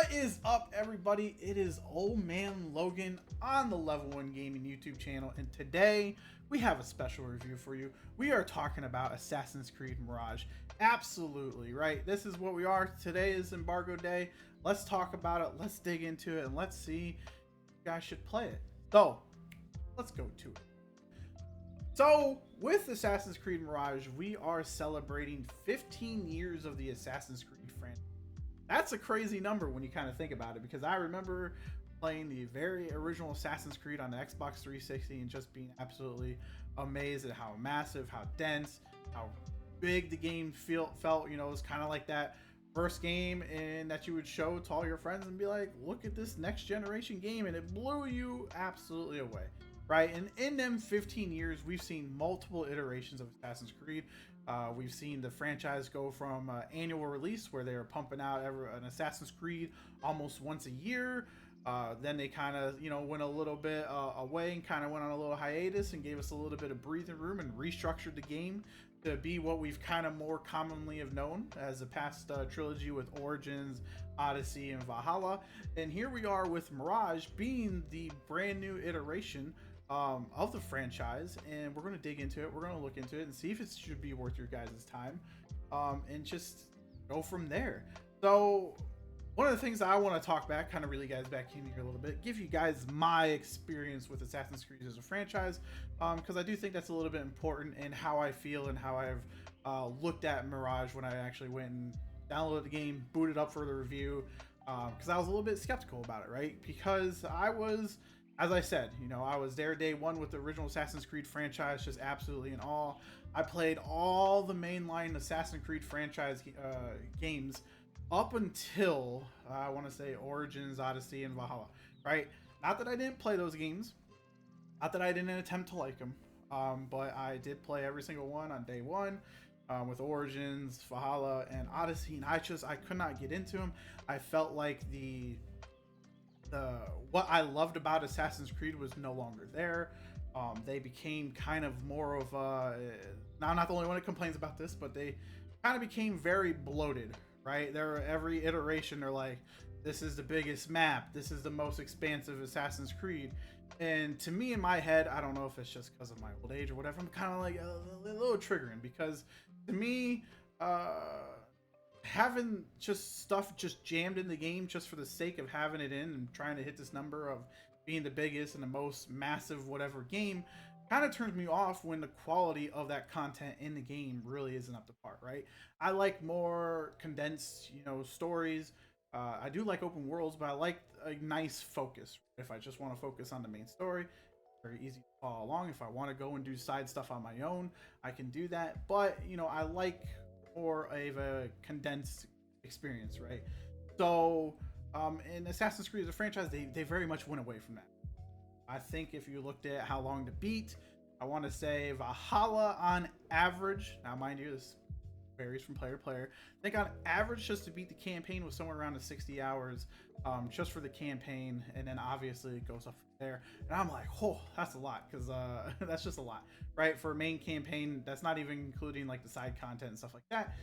What is up, everybody? It is Old Man Logan on the Level 1 Gaming YouTube channel, and today we have a special review for you. We are talking about Assassin's Creed Mirage. Absolutely, right? This is what we are. Today is embargo day. Let's talk about it. Let's dig into it, and let's see if you guys should play it. So, let's go to it. So, with Assassin's Creed Mirage, we are celebrating 15 years of the Assassin's Creed franchise. That's a crazy number when you kind of think about it, because I remember playing the very original Assassin's Creed on the Xbox 360 and just being absolutely amazed at how massive, how dense, how big the game felt. You know, it was kind of like that first game and that you would show to all your friends and be like, look at this next generation game, and it blew you absolutely away, right? And in them 15 years, we've seen multiple iterations of Assassin's Creed. We've seen the franchise go from annual release, where they were pumping out an Assassin's Creed almost once a year. Then they kind of, went a little bit away and kind of went on a little hiatus and gave us a little bit of breathing room and restructured the game to be what we've kind of more commonly have known as the past trilogy with Origins, Odyssey, and Valhalla. And here we are with Mirage being the brand new iteration of the franchise, and we're going to dig into it. We're going to look into it and see if it should be worth your guys' time, and just go from there. So one of the things that I want to talk about, kind of reel you guys back in here a little bit, give you guys my experience with Assassin's Creed as a franchise, because I do think that's a little bit important in how I feel and how I've looked at Mirage when I actually went and downloaded the game, booted up for the review, because I was a little bit skeptical about it, right? Because I was, as I said, I was there day one with the original Assassin's Creed franchise, just absolutely in awe. I played all the mainline Assassin's Creed franchise games up until, I want to say, Origins, Odyssey, and Valhalla, right? Not that I didn't play those games, not that I didn't attempt to like them, but I did play every single one on day one, with Origins, Valhalla, and Odyssey, and I could not get into them. I felt like what I loved about Assassin's Creed was no longer there. They became kind of more of now, I'm not the only one that complains about this, but they kind of became very bloated, right? Every iteration, they're like, this is the biggest map, this is the most expansive Assassin's Creed. And to me, in my head, I don't know if it's just because of my old age or whatever, I'm kind of like a little triggering, because to me, having just stuff just jammed in the game just for the sake of having it in and trying to hit this number of being the biggest and the most massive whatever game kind of turns me off when the quality of that content in the game really isn't up to par, right? I like more condensed, stories. I do like open worlds, but I like a nice focus. If I just want to focus on the main story, very easy to follow along. If I want to go and do side stuff on my own, I can do that. But, I like more of a condensed experience, right? So in Assassin's Creed as a franchise, they very much went away from that. I think if you looked at how long to beat, I want to say Valhalla on average, now mind you, this varies from player to player, I think on average just to beat the campaign was somewhere around 60 hours, just for the campaign, and then obviously it goes up from there. And I'm like, oh, that's a lot, because that's just a lot, right? For a main campaign, that's not even including like the side content and stuff like that.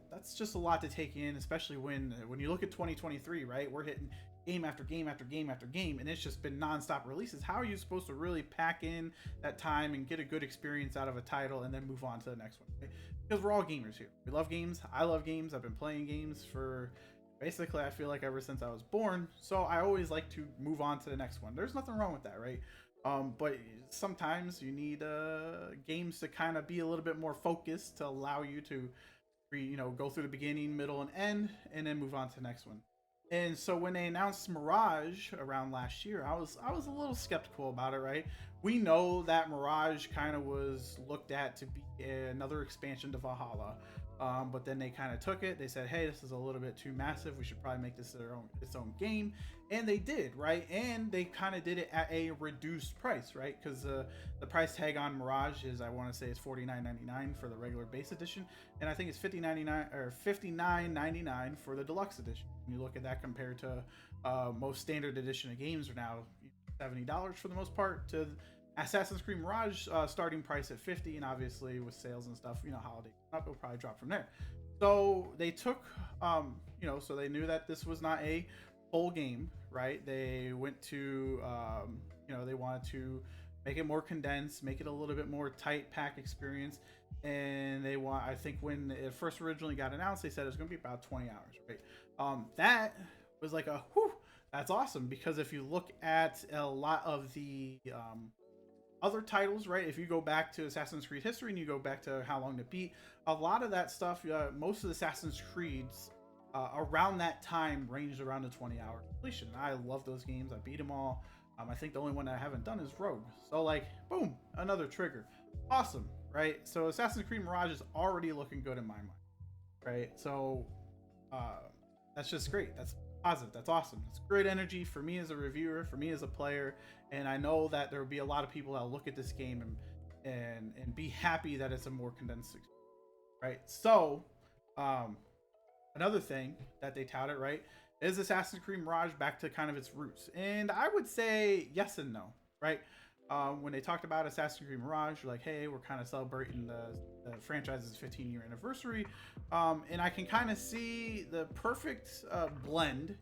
That's just a lot to take in, especially when you look at 2023, right? We're hitting game after game after game after game, and it's just been non-stop releases. How are you supposed to really pack in that time and get a good experience out of a title and then move on to the next one, right? Because we're all gamers here. We love games. I love games. I've been playing games for basically, I feel like, ever since I was born. So I always like to move on to the next one. There's nothing wrong with that, right? But sometimes you need games to kind of be a little bit more focused to allow you to go through the beginning, middle, and end, and then move on to the next one. And so when they announced Mirage around last year, I was a little skeptical about it, right? We know that Mirage kind of was looked at to be another expansion to Valhalla, but then they kind of took it. They said, hey, this is a little bit too massive, we should probably make this its own game. And they did, right? And they kind of did it at a reduced price, right? Because the price tag on Mirage is, I want to say, it's $49.99 for the regular base edition, and I think it's $59 or $59.99 for the deluxe edition. When you look at that compared to most standard edition of games are now $70 for the most part, to Assassin's Creed Mirage starting price at $50, and obviously with sales and stuff, holiday up, it'll probably drop from there. So they took, so they knew that this was not a full game, right? They went to, they wanted to make it more condensed, make it a little bit more tight pack experience. And I think when it first originally got announced, they said it was going to be about 20 hours, right? That was like that's awesome, because if you look at a lot of the other titles, right? If you go back to Assassin's Creed history and you go back to How Long to Beat, a lot of that stuff, most of the Assassin's Creeds around that time ranged around the 20-hour completion. I love those games. I beat them all. I think the only one that I haven't done is Rogue. So like, boom, another trigger. Awesome, right? So Assassin's Creed Mirage is already looking good in my mind, right? So that's just great. That's positive. That's awesome. It's great energy for me as a reviewer, for me as a player, and I know that there will be a lot of people that will look at this game and be happy that it's a more condensed experience, right? So another thing that they touted, right, is Assassin's Creed Mirage back to kind of its roots, and I would say yes and no, right? When they talked about Assassin's Creed Mirage, like, hey, we're kind of celebrating the franchise's 15-year anniversary, and I can kind of see the perfect blend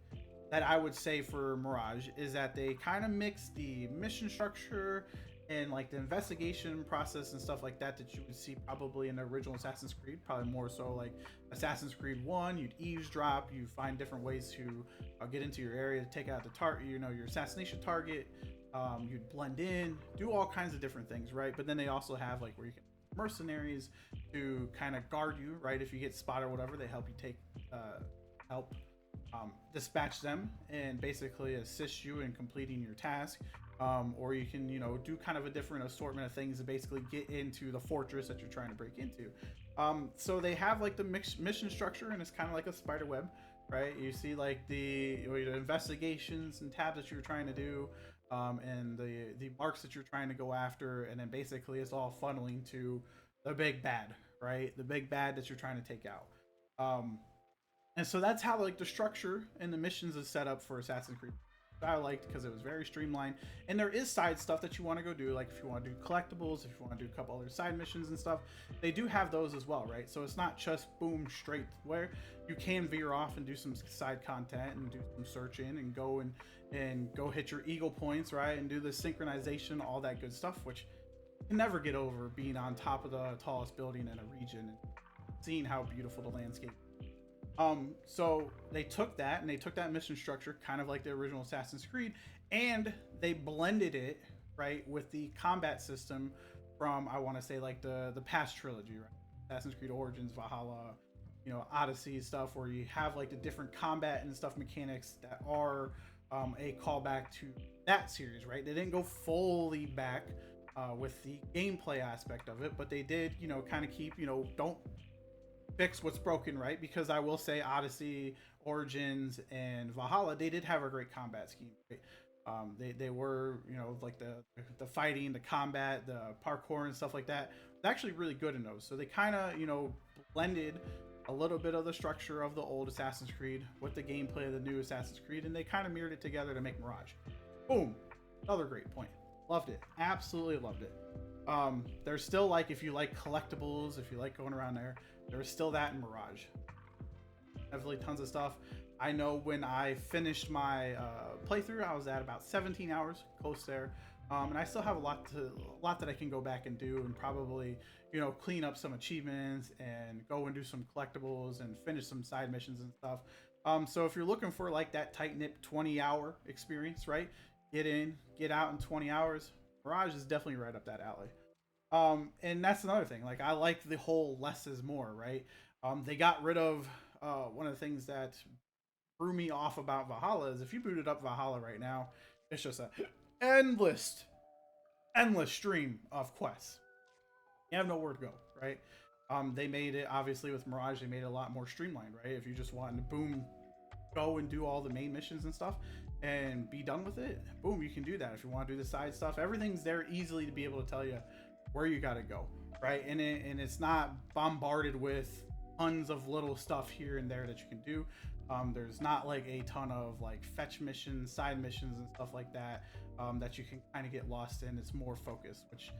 that I would say for Mirage is that they kind of mix the mission structure and like the investigation process and stuff like that you would see probably in the original Assassin's Creed, probably more so like Assassin's Creed 1. You'd eavesdrop, you find different ways to get into your area to take out the target, your assassination target. You'd blend in, do all kinds of different things, right? But then they also have like where you can mercenaries to kind of guard you, right? If you get spotted or whatever, they help you help dispatch them and basically assist you in completing your task. Or you can, do kind of a different assortment of things to basically get into the fortress that you're trying to break into. So they have like the mixed mission structure, and it's kind of like a spider web, right? You see like the investigations and tabs that you're trying to do, and the marks that you're trying to go after, and then basically it's all funneling to the big bad, right? The big bad that you're trying to take out. And so that's how like the structure and the missions is set up for Assassin's Creed. I liked because it was very streamlined, and there is side stuff that you want to go do, like if you want to do collectibles, if you want to do a couple other side missions and stuff, they do have those as well, right? So it's not just boom straight, where you can veer off and do some side content and do some searching and go hit your eagle points, right, and do the synchronization, all that good stuff, which you can never get over being on top of the tallest building in a region and seeing how beautiful the landscape. So they took that and they took that mission structure, kind of like the original Assassin's Creed, and they blended it, right, with the combat system from, I want to say, like the past trilogy, right? Assassin's Creed Origins, Valhalla, Odyssey stuff, where you have like the different combat and stuff mechanics that are a callback to that series, right? They didn't go fully back with the gameplay aspect of it, but they did, kind of keep, don't fix what's broken, right? Because I will say Odyssey, Origins, and Valhalla, they did have a great combat scheme, right? They were, like the fighting, the combat, the parkour and stuff like that was actually really good in those. So they kind of, blended a little bit of the structure of the old Assassin's Creed with the gameplay of the new Assassin's Creed, and they kind of mirrored it together to make Mirage. Boom. Another great point. Loved it. Absolutely loved it. There's still, like, if you like collectibles, if you like going around there's still that in Mirage. Definitely tons of stuff. I know when I finished my playthrough, I was at about 17 hours, close there. And I still have a lot that I can go back and do, and probably, clean up some achievements and go and do some collectibles and finish some side missions and stuff. So if you're looking for like that tight-knit 20-hour experience, right? Get in, get out in 20 hours. Mirage is definitely right up that alley. And that's another thing. Like, I like the whole less is more, right? They got rid of one of the things that threw me off about Valhalla is if you booted up Valhalla right now, it's just a endless stream of quests. You have nowhere to go, right? They made it, obviously with Mirage, they made it a lot more streamlined, right? If you just want to boom, go and do all the main missions and stuff and be done with it, boom, you can do that. If you want to do the side stuff, everything's there easily to be able to tell you where you got to go, right? And it's not bombarded with tons of little stuff here and there that you can do. There's not like a ton of like fetch missions, side missions and stuff like that that you can kind of get lost in. It's more focused, which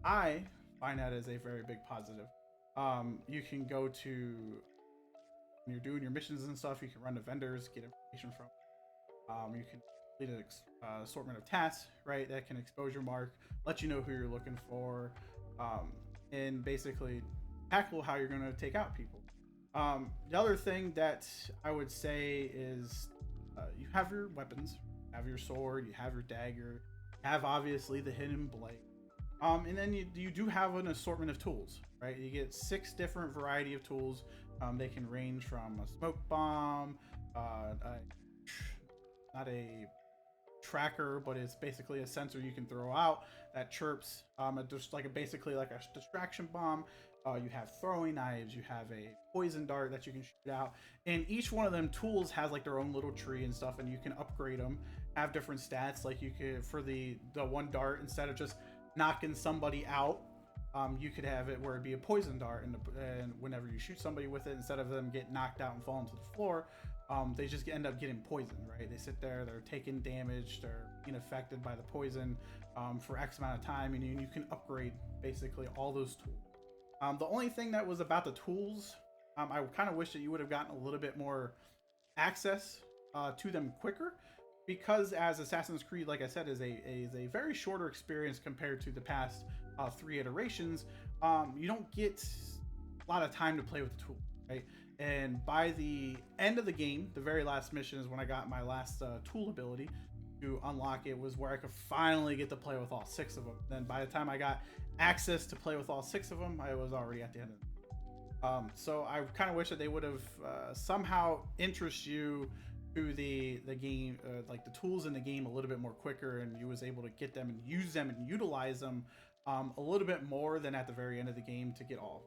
I find that as a very big positive. You can go to when you're doing your missions and stuff, you can run to vendors, get information from. You can complete an assortment of tasks, right? That can expose your mark, let you know who you're looking for, and basically tackle how you're going to take out people. The other thing that I would say is you have your weapons, you have your sword, you have your dagger, you have obviously the hidden blade. And then you do have an assortment of tools, right? You get 6 different variety of tools. They can range from a smoke bomb, not a tracker, but it's basically a sensor you can throw out that chirps, just like basically like a distraction bomb. You have throwing knives, you have a poison dart that you can shoot out, and each one of them tools has like their own little tree and stuff, and you can upgrade them, have different stats. Like you could, for the one dart, instead of just knocking somebody out, you could have it where it'd be a poison dart, and whenever you shoot somebody with it, instead of them getting knocked out and falling to the floor, they just end up getting poisoned, right? They sit there, they're taking damage, they're being affected by the poison for X amount of time, and you can upgrade basically all those tools. The only thing that was about the tools, I kind of wish that you would have gotten a little bit more access to them quicker, because as Assassin's Creed, like I said, is a very shorter experience compared to the past 3 iterations. You don't get a lot of time to play with the tool, right? And by the end of the game, the very last mission is when I got my last tool ability to unlock. It was where I could finally get to play with all 6 of them. Then by the time I got access to play with all 6 of them, I was already at the end of it. So I kind of wish that they would have somehow introduced you to the game, like the tools in the game, a little bit more quicker, and you was able to get them and use them and utilize them a little bit more than at the very end of the game to get all.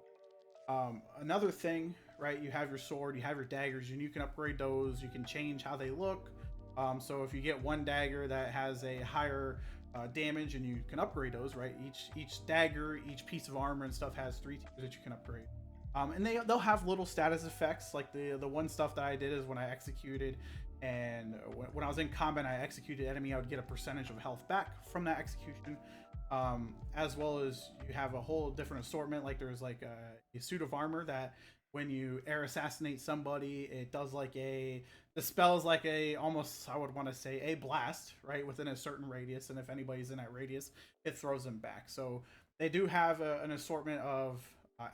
Another thing, right? You have your sword, you have your daggers, and you can upgrade those. You can change how they look. So if you get one dagger that has a higher damage, and you can upgrade those, right? Each dagger, each piece of armor and stuff has 3 tiers that you can upgrade. And they'll have little status effects. Like the one stuff that I did is when I executed, and when I was in combat, I executed enemy, I would get a percentage of health back from that execution. As well as you have a whole different assortment. Like there's like a suit of armor that when you air assassinate somebody, it does like the spell is like almost, I would want to say, a blast, right, within a certain radius, and if anybody's in that radius, it throws them back. So they do have an assortment of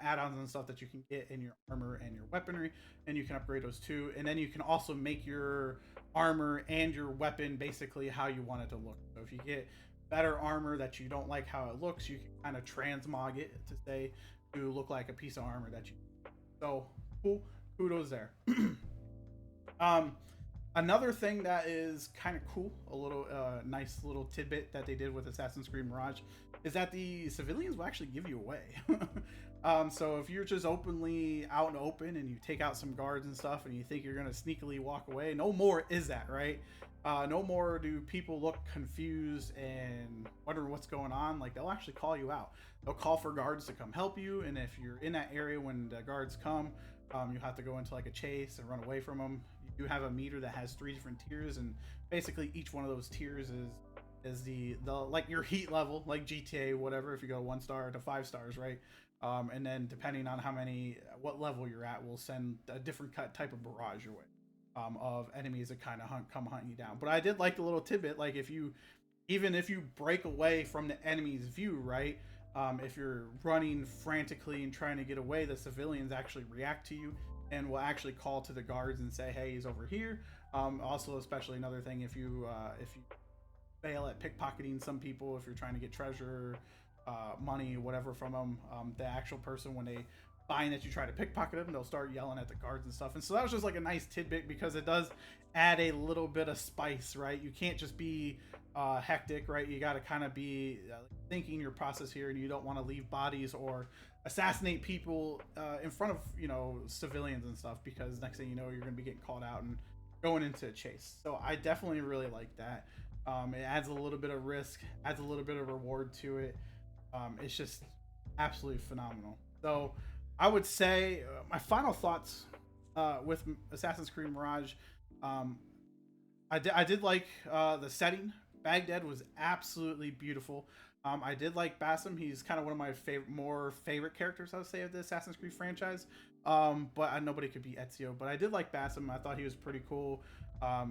add-ons and stuff that you can get in your armor and your weaponry, and you can upgrade those too. And then you can also make your armor and your weapon basically how you want it to look. So if you get better armor that you don't like how it looks, you can kind of transmog it to say to look like a piece of armor that you. So cool, kudos there. Another thing that is kind of cool, a little nice little tidbit that they did with Assassin's Creed Mirage, is that the civilians will actually give you away. So if you're just openly out and open and you take out some guards and stuff and you think you're gonna sneakily walk away, no more is that, right? No more do people look confused and wondering what's going on. Like they'll actually call you out. They'll call for guards to come help you, and if you're in that area when the guards come, you have to go into like a chase and run away from them. You do have a meter that has 3 different tiers, and basically each one of those tiers is the like your heat level, like GTA, whatever. If you go 1 star to 5 stars, right? And then depending on what level you're at, we'll send a different type of barrage your way. Of enemies that kind of come hunting you down. But I did like the little tidbit, like even if you break away from the enemy's view, right? If you're running frantically and trying to get away, the civilians actually react to you and will actually call to the guards and say, hey, he's over here. Also, especially another thing, if you fail at pickpocketing some people, if you're trying to get treasure, money, whatever from them, the actual person, when they find that you try to pickpocket them, they'll start yelling at the guards and stuff. And so that was just like a nice tidbit, because it does add a little bit of spice, right? You can't just be hectic, right? You got to kind of be thinking your process here, and you don't want to leave bodies or assassinate people in front of, civilians and stuff, because next thing you know, you're going to be getting called out and going into a chase. So I definitely really like that. It adds a little bit of risk, adds a little bit of reward to it. It's just absolutely phenomenal. So I would say my final thoughts with Assassin's Creed Mirage. I did like the setting Baghdad was absolutely beautiful. I did like Basim. He's kind of one of my more favorite characters, I would say, of the Assassin's Creed franchise. But nobody could beat Ezio. But I did like Basim. I thought he was pretty cool.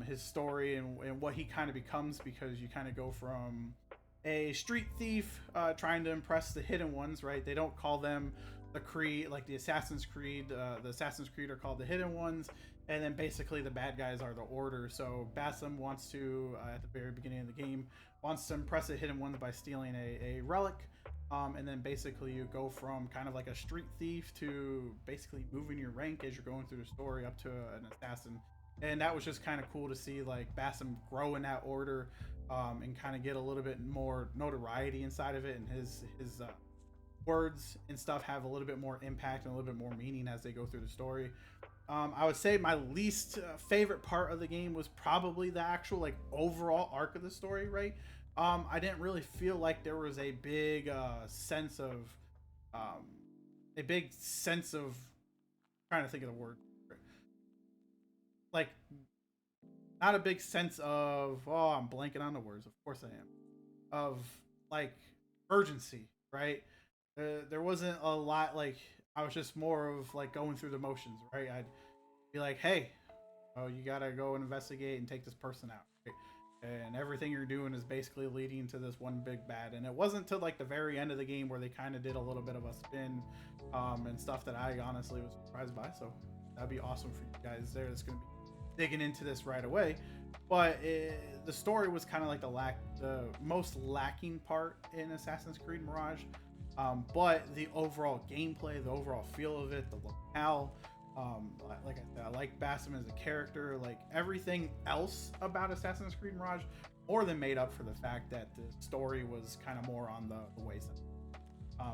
His story and what he kind of becomes, because you kind of go from a street thief trying to impress the hidden ones, right? They don't call them the Creed, like the Assassin's Creed. The Assassin's Creed are called the hidden ones, and then basically the bad guys are the Order. So Basim wants to, at the very beginning of the game, wants to impress the hidden ones by stealing a relic. And then basically you go from kind of like a street thief to basically moving your rank as you're going through the story up to an assassin. And that was just kind of cool to see, like, Basim grow in that order, and kind of get a little bit more notoriety inside of it, and his words and stuff have a little bit more impact and a little bit more meaning as they go through the story. I would say my least favorite part of the game was probably the actual, like, overall arc of the story, right? I didn't really feel like there was a big sense of trying to think of the word, like, not a big sense of, oh, I'm blanking on the words, of course I am, of, like, urgency, right? There wasn't a lot, like, I was just more of like going through the motions, right? I'd be like, hey, oh, you gotta go investigate and take this person out, right? And everything you're doing is basically leading to this one big bad. And it wasn't till like the very end of the game where they kind of did a little bit of a spin, and stuff that I honestly was surprised by. So that'd be awesome for you guys there that's gonna be digging into this right away. But the story was kind of like the most lacking part in Assassin's Creed Mirage. But the overall gameplay, the overall feel of it, the locale, like I said, I like Basim as a character. Like, everything else about Assassin's Creed Mirage more than made up for the fact that the story was kind of more on the wayside.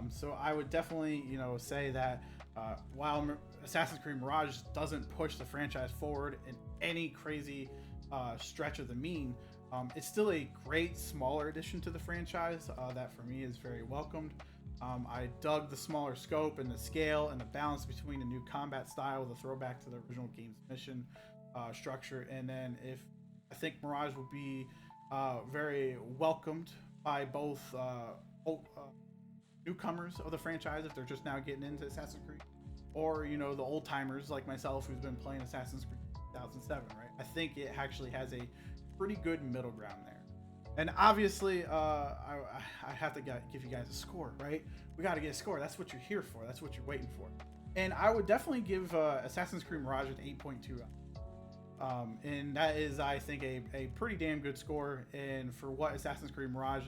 So I would definitely, say that while Assassin's Creed Mirage doesn't push the franchise forward in any crazy stretch of the mean, it's still a great smaller addition to the franchise that for me is very welcomed. I dug the smaller scope and the scale and the balance between the new combat style, the throwback to the original game's mission structure. And then I think Mirage will be very welcomed by both newcomers of the franchise, if they're just now getting into Assassin's Creed, or the old timers like myself who's been playing Assassin's Creed 2007, right? I think it actually has a pretty good middle ground there. And obviously, I have to give you guys a score, right? We got to get a score. That's what you're here for. That's what you're waiting for. And I would definitely give Assassin's Creed Mirage an 8.2. And that is, I think, a pretty damn good score. And for what Assassin's Creed Mirage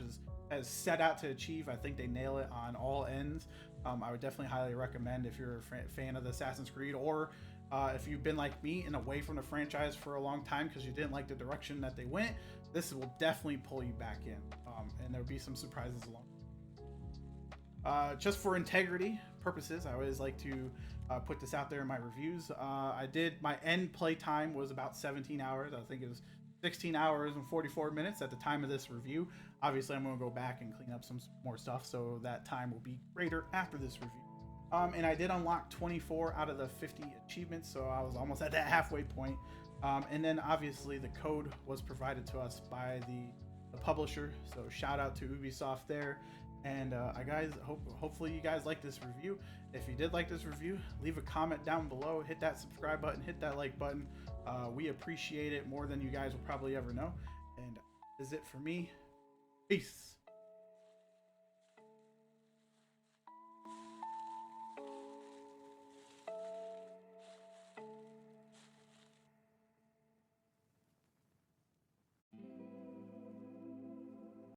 has set out to achieve, I think they nail it on all ends. I would definitely highly recommend, if you're a fan of the Assassin's Creed, or if you've been like me and away from the franchise for a long time because you didn't like the direction that they went, this will definitely pull you back in, and there'll be some surprises along. Just for integrity purposes, I always like to put this out there in my reviews. My end play time was about 17 hours. I think it was 16 hours and 44 minutes at the time of this review. Obviously, I'm going to go back and clean up some more stuff, so that time will be greater after this review. And I did unlock 24 out of the 50 achievements, so I was almost at that halfway point. And then obviously the code was provided to us by the publisher, so shout out to Ubisoft there. And hopefully you guys like this review. If you did like this review, leave a comment down below, hit that subscribe button, hit that like button. We appreciate it more than you guys will probably ever know. And that is it for me. Peace.